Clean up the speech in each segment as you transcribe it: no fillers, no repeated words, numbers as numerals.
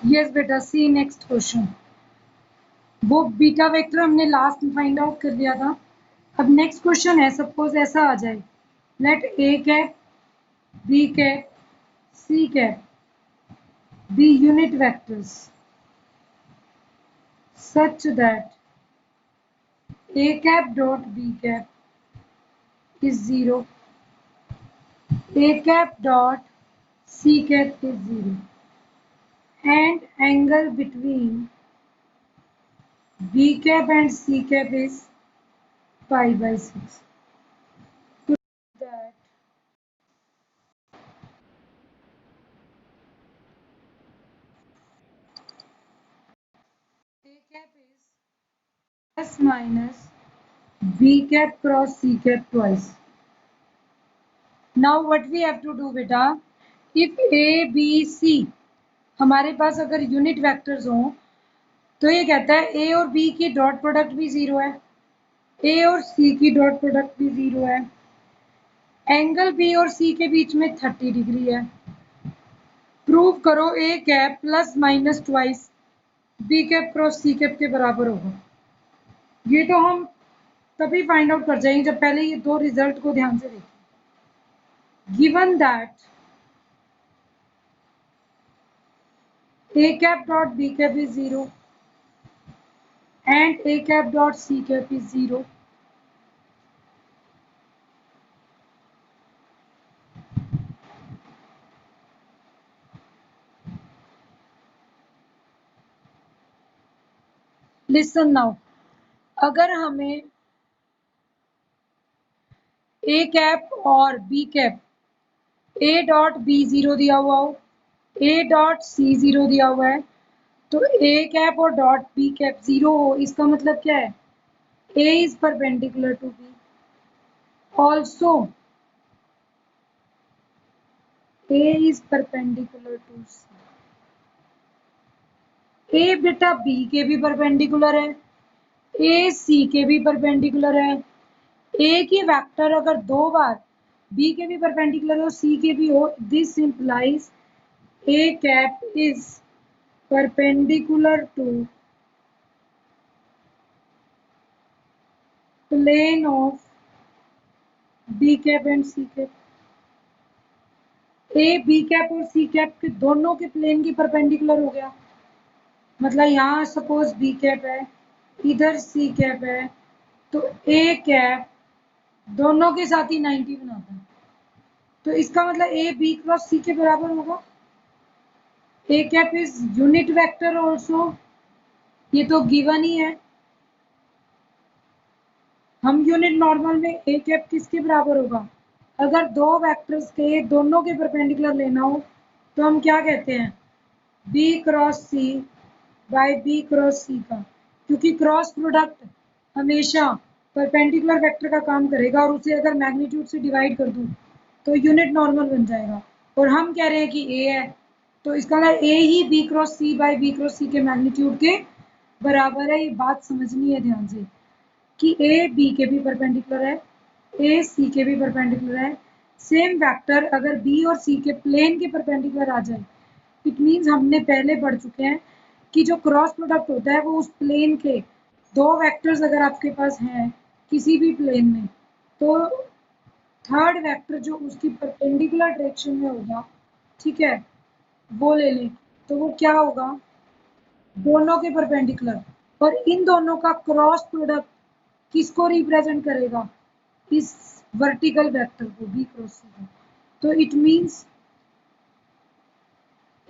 Yes बेटा, सी next question. वो beta vector हमने लास्ट में फाइंड आउट कर लिया था। अब नेक्स्ट क्वेश्चन है, सपोज ऐसा आ जाए, let A cap B cap C cap be unit vectors such that a cap dot b cap is 0, a cap dot c cap is 0, and angle between b cap and c cap is pi by 6. That a cap is plus minus b cap cross c cap twice. Now what we have to do beta, if a b c हमारे पास अगर unit vectors हों तो ये कहता है ए और B की dot product भी जीरो है, ए और सी की डॉट प्रोडक्ट भी जीरो है, एंगल बी और सी के बीच में 30 डिग्री है। प्रूव करो A cap plus minus twice B cap cross C cap के बराबर होगा। ये तो हम तभी फाइंड आउट कर जाएंगे जब पहले ये दो रिजल्ट को ध्यान से देखें। Given that a cap dot b cap is 0 and a cap dot c cap is 0, listen now, अगर हमें a कैप और b cap a dot b 0 दिया हुआ हो, a डॉट c 0 दिया हुआ है, तो a कैप और डॉट b कैप 0 हो, इसका मतलब क्या है, a is perpendicular to b, also a is perpendicular to c. a बेटा b के भी परपेंडिकुलर है, a c के भी परपेंडिकुलर है, a की वेक्टर अगर दो बार b के भी परपेंडिकुलर हो c के भी हो, this implies a cap is perpendicular to plane of b cap and c cap. a b cap और c cap के दोनों के प्लेन की परपेंडिकुलर हो गया, मतलब यहाँ सपोज b कैप है, इधर c कैप है, तो a कैप दोनों के साथ ही 90 बनाता है, तो इसका मतलब a b क्रॉस c के बराबर होगा। a cap is unit vector also, ये तो गिवन ही है। हम यूनिट नॉर्मल में a कैप किसके बराबर होगा, अगर दो वेक्टर्स के दोनों के परपेंडिकुलर लेना हो तो हम क्या कहते हैं, b cross c by b cross c का, क्योंकि क्रॉस प्रोडक्ट हमेशा परपेंडिकुलर वेक्टर का काम करेगा और उसे अगर मैग्नीट्यूड से डिवाइड कर दूं तो यूनिट नॉर्मल बन जाएगा, और हम कह रहे हैं कि a है, तो इसका मतलब a ही b cross c by b cross c के मैग्नीट्यूड के बराबर है। ये बात समझनी है ध्यान से कि a b के भी परपेंडिकुलर है, a c के भी परपेंडिकुलर है। सेम वेक्टर अगर b और c के प्लेन के परपेंडिकुलर आ जाए, इट मीन्स हमने पहले पढ़ चुके हैं कि जो क्रॉस प्रोडक्ट होता है वो उस प्लेन के दो वेक्टर्स अगर आपके पास हैं किसी भी प्लेन में, तो थर्ड वेक्टर जो उसकी परपेंडिकुलर डायरेक्शन में होगा, ठीक है, वो ले लें, तो वो क्या होगा, दोनों के परपेंडिकुलर, और इन दोनों का क्रॉस प्रोडक्ट किसको रिप्रेजेंट करेगा, इस वर्टिकल वेक्टर को b क्रॉस c को, तो इट मीन्स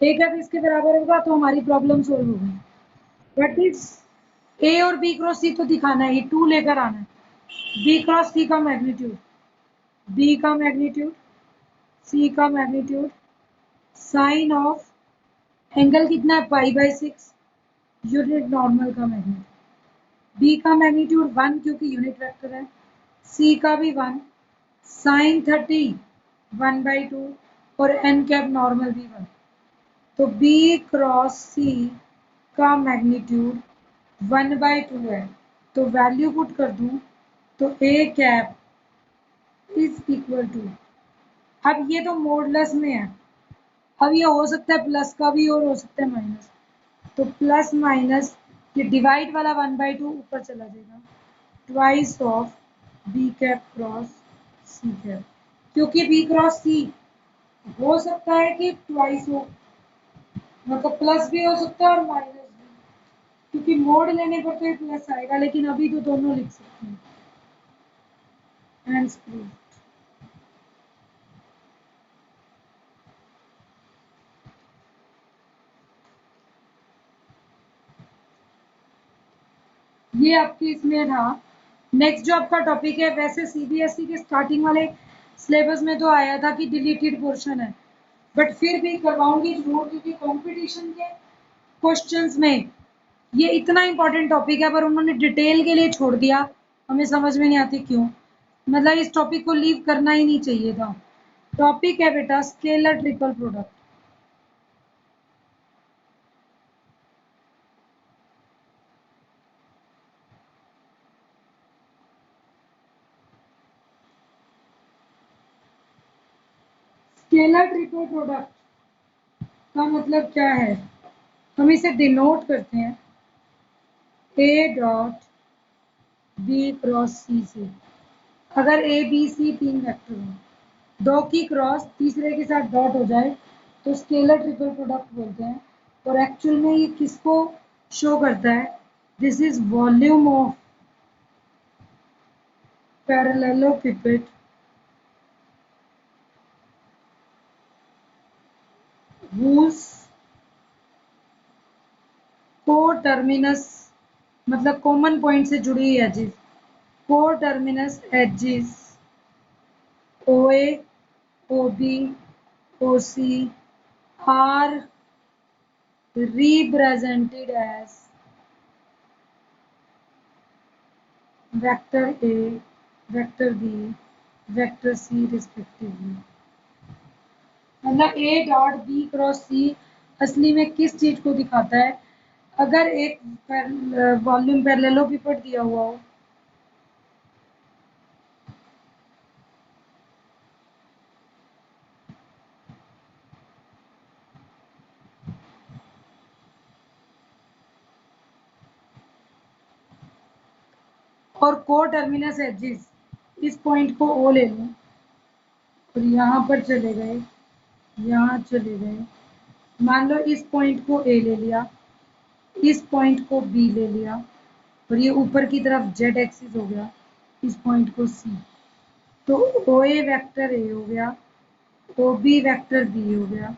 a कैप इसके बराबर होगा, तो हमारी प्रॉब्लम सोल्व हो गई। बट इज a और b क्रॉस c तो दिखाना है, ये 2 लेकर आना है, b क्रॉस c का मैग्नीट्यूड, b का मैग्नीट्यूड, c का मैग्नीट्यूड, साइन ऑफ एंगल कितना है पाई बाय 6, यूनिट नॉर्मल का मैग्नीट्यूड, b का मैग्नीट्यूड 1 क्योंकि यूनिट वेक्टर है, c का भी 1, साइन 30 1/2 और n कैप नॉर्मल भी 1, तो b क्रॉस c का मैग्नीट्यूड 1/2 है, तो वैल्यू पुट कर दूं तो a cap is equal to, अब ये तो मॉडुलस में है, अब ये हो सकता है प्लस का भी और हो सकता है माइनस, तो प्लस माइनस ये डिवाइड वाला 1/2 ऊपर चला जाएगा, twice of B cap cross C cap, क्योंकि बी क्रॉस सी हो सकता है कि ट्वाइस हो, मतलब प्लस भी हो सकता है और माइनस भी, क्योंकि मोड लेने पर तो ये प्लस आएगा, लेकिन अभी तो दोनों लिख सकते हैं। Hence proved. ये आपकी इसमें था। नेक्स्ट जो आपका टॉपिक है, वैसे सीबीएसई के स्टार्टिंग वाले सिलेबस में तो आया था कि डिलीटेड पोर्शन है, बट फिर भी करवाऊंगी जरूर, क्योंकि कंपटीशन के क्वेश्चंस में ये इतना इंपॉर्टेंट टॉपिक है, पर उन्होंने डिटेल के लिए छोड़ दिया, हमें समझ में नहीं आती क्यों। मतलब इस टॉपिक को लीव करना ही नहीं चाहिए था। टॉपिक है बेटा scalar triple product. Scalar triple product का मतलब क्या है, हम इसे डिनोट करते हैं ए डॉट बी क्रॉस सी से। अगर ए बी सी तीन वेक्टर हो, दो की क्रॉस तीसरे के साथ डॉट हो जाए तो स्केलर ट्रिपल प्रोडक्ट बोलते हैं। और एक्चुअल में ये किसको शो करता है, this is volume of parallelepiped whose coterminous, मतलब कॉमन पॉइंट से जुड़ी हुई edges, coterminous edges O A O B O C are represented as vector A, vector B, vector C respectively। मतलब A dot B cross C असली में किस चीज को दिखाता है, अगर एक वॉल्यूम पैरेललोपिपेड दिया हुआ हो, और को टर्मिनस एजेस, इस पॉइंट को O ले लूं और यहाँ पर चले गए, यहाँ चले गए, मान लो इस पॉइंट को A ले लिया, इस पॉइंट को B ले लिया, और ये ऊपर की तरफ Z एक्सिस हो गया, इस पॉइंट को C, तो ओ ए वेक्टर ए हो गया, ओ बी वेक्टर बी हो गया,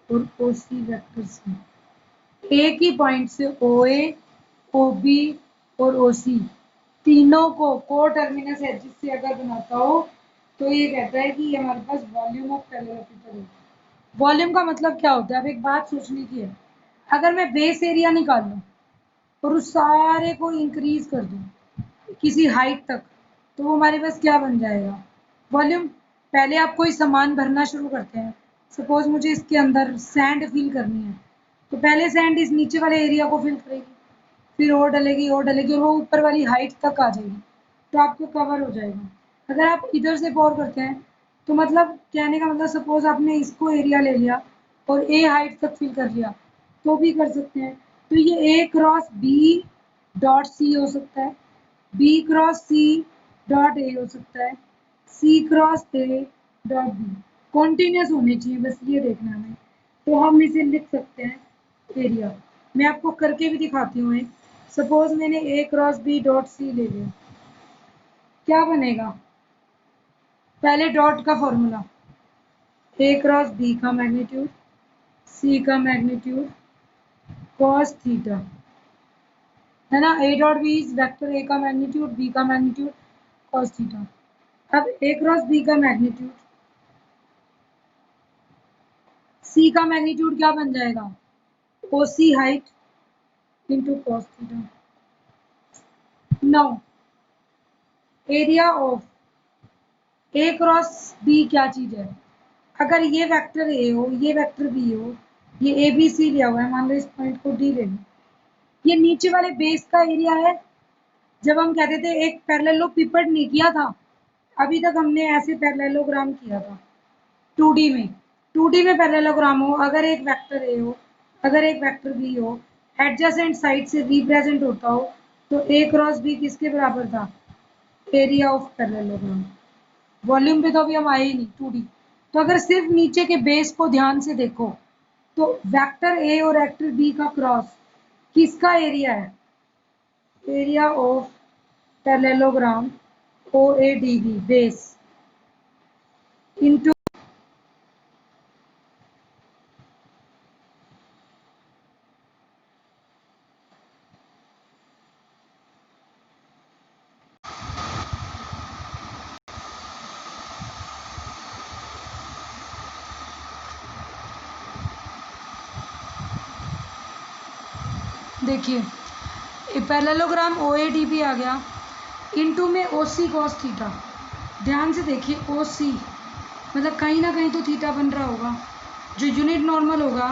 और ओ सी वेक्टर सी। एक ही पॉइंट से ओ ए ओ बी और ओ सी तीनों को टर्मिनस एजेस से अगर बनाता हो तो ये कहता है कि ये हमारे पास वॉल्यूम ऑफ पैरेललोपिपेड है। वॉल्यूम का मतलब क्या होता है, अब एक बात सोचने की है, अगर मैं बेस एरिया निकाल लूं और उस सारे को इंक्रीज कर दूं किसी हाइट तक, तो वो हमारे पास क्या बन जाएगा, वॉल्यूम। पहले आप कोई सामान भरना शुरू करते हैं, सपोज मुझे इसके अंदर सैंड फिल करनी है, तो पहले सैंड इस नीचे वाले एरिया को फिल करेगी, फिर और डलेगी और वो ऊपर वाली हाइट तक आ जाएगी, तो आपको कवर हो जाएगा। अगर आप इधर से पोर करते हैं तो मतलब कहने का मतलब, सपोज आपने इसको एरिया ले लिया और ए हाइट तक फिल कर लिया, तो भी कर सकते हैं। तो ये A cross B dot C हो सकता है, B cross C dot A हो सकता है, C cross A dot B. Continuous होने चाहिए, बस ये देखना हमें। तो हम इसे लिख सकते हैं एरिया। मैं आपको करके भी दिखाती हूँ। सपोज मैंने A cross B dot C ले लिया, क्या बनेगा, पहले डॉट का फॉर्मूला, ए क्रॉस बी का मैग्नीट्यूड, सी का मैग्नीट्यूड कॉस थीटा, है ना। A dot B is vector A का मैग्नीट्यूड, बी का मैग्नीट्यूड कॉस थीटा। अब ए क्रॉस बी का मैग्नीट्यूड, सी का मैग्नीट्यूड क्या बन जाएगा, O C height into cos theta. Now area of A cross B क्या चीज है, अगर ये वेक्टर ए हो, ये वेक्टर बी हो, ये ए बी सी लिया हुआ है, मान लो इस पॉइंट को डी ले लो, ये नीचे वाले बेस का एरिया है। जब हम कहते थे एक पैरेललोपिपेड नहीं किया था, अभी तक हमने ऐसे पैरेललोग्राम किया था 2D में। 2D में पैरेललोग्राम हो, अगर एक वेक्टर ए हो, अगर एक वेक्टर बी हो, एडजेसेंट साइड से रिप्रेजेंट होता हो तो ए क्रॉस बी किसके बराबर था? Area of parallelogram. वॉल्यूम पे तो अभी हम आए ही नहीं 2D। तो अगर सिर्फ नीचे के बेस को ध्यान से देखो तो वेक्टर ए और वेक्टर बी का क्रॉस किसका एरिया है? Area of parallelogram O A D B base into देखिए parallelogram O A D B आ गया इंटू में ओ सी कॉस थीटा। ध्यान से देखिए ओ सी मतलब कहीं ना कहीं तो थीटा बन रहा होगा जो यूनिट नॉर्मल होगा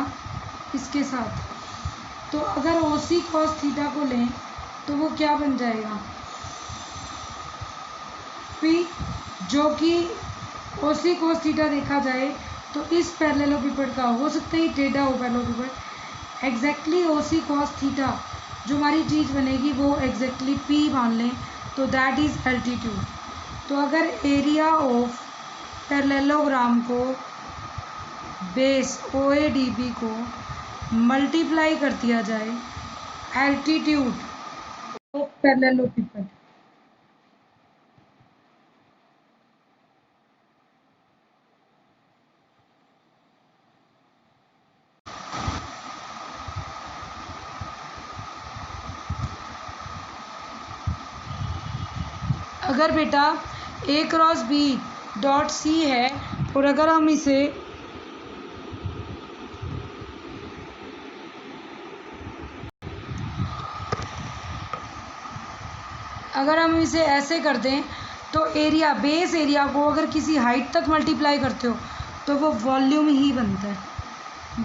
इसके साथ। तो अगर ओ सी कॉस थीटा को लें तो वो क्या बन जाएगा? पी, जो कि ओ सी कॉस थीटा देखा जाए तो इस पैरेललोपिपेड का हो सकता है टेढ़ा हो पैरेललोपिपेड। एग्जैक्टली ओ सी कॉस थीटा जो हमारी चीज़ बनेगी वो एग्जैक्टली पी मान लें तो दैट इज़ एल्टीट्यूड। तो अगर एरिया ऑफ पैरेललोग्राम को base O A D B को मल्टीप्लाई कर दिया जाए एल्टीट्यूड ऑफ पैरेललोपिपेड, अगर बेटा A cross B dot C है और अगर हम इसे ऐसे कर दें तो एरिया बेस एरिया को अगर किसी हाइट तक मल्टीप्लाई करते हो तो वो वॉल्यूम ही बनता है,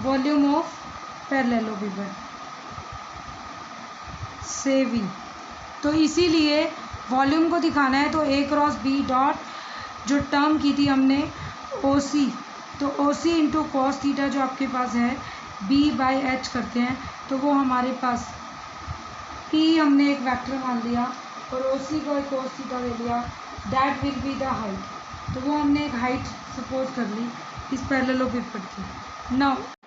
वॉल्यूम ऑफ पैरेललोपिपेड से भी। तो इसीलिए वॉल्यूम को दिखाना है तो ए क्रॉस बी डॉट जो टर्म की थी हमने ओ सी, तो ओ सी इंटू कॉस थीटा जो आपके पास है बी बाई एच करते हैं तो वो हमारे पास पी हमने एक वेक्टर मान लिया और ओ सी को एक कॉस थीटा दे दिया, that will be the height. तो वो हमने एक हाइट सपोज कर ली इस पैरेललोपिपेड की। नाउ